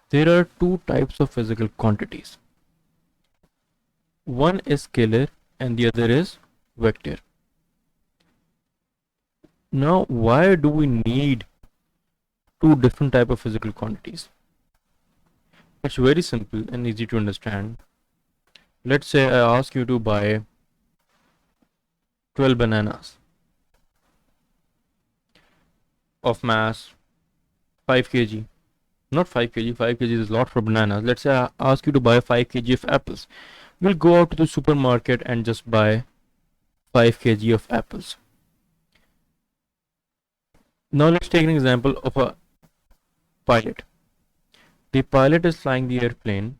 There are two types of physical quantities. One is scalar and the other is vector. Now, why do we need two different type of physical quantities? It's very simple and easy to understand. Let's say I ask you to buy 12 bananas of mass 5 kg. Not 5 kg, 5 kg is a lot for bananas. Let's say I ask you to buy 5 kg of apples. We'll go out to the supermarket and just buy 5 kg of apples. Now let's take an example of a pilot. The pilot is flying the airplane.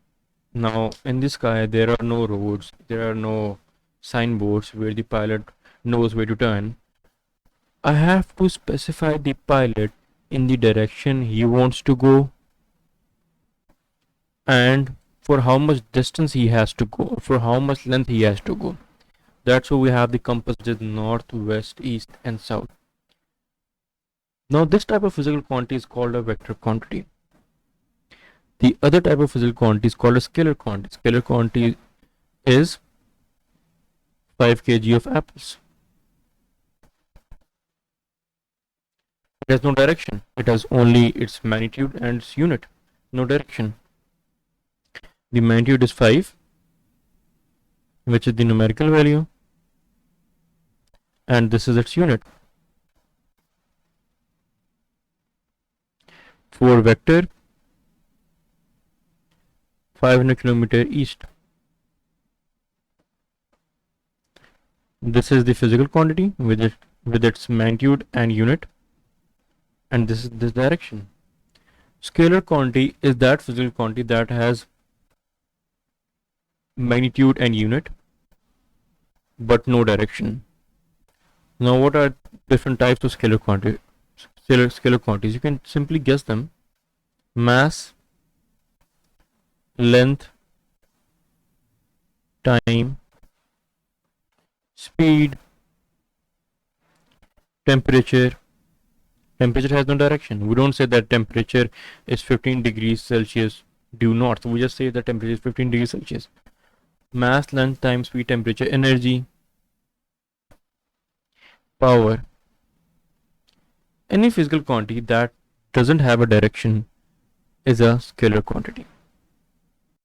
Now in the sky there are no roads, there are no signboards where the pilot knows where to turn. I have to specify the pilot in the direction he wants to go and for how much distance he has to go, for how much length he has to go. That's why we have the compass, which is north, west, east and south. Now this type of physical quantity is called a vector quantity. The other type of physical quantity is called a scalar quantity. Scalar quantity is 5 kg of apples. It has no direction. It has only its magnitude and its unit. No direction. The magnitude is 5, which is the numerical value, and this is its unit. For vector, 500 km east. This is the physical quantity with its magnitude and unit, and this is this direction. Scalar quantity is that physical quantity that has magnitude and unit but no direction. Now what are different types of scalar quantities? You can simply guess them. Mass, length, time, speed, temperature. Temperature has no direction. We don't say that temperature is 15 degrees Celsius due north. We just say that temperature is 15 degrees Celsius. Mass, length, time, speed, temperature, energy, power. Any physical quantity that doesn't have a direction is a scalar quantity.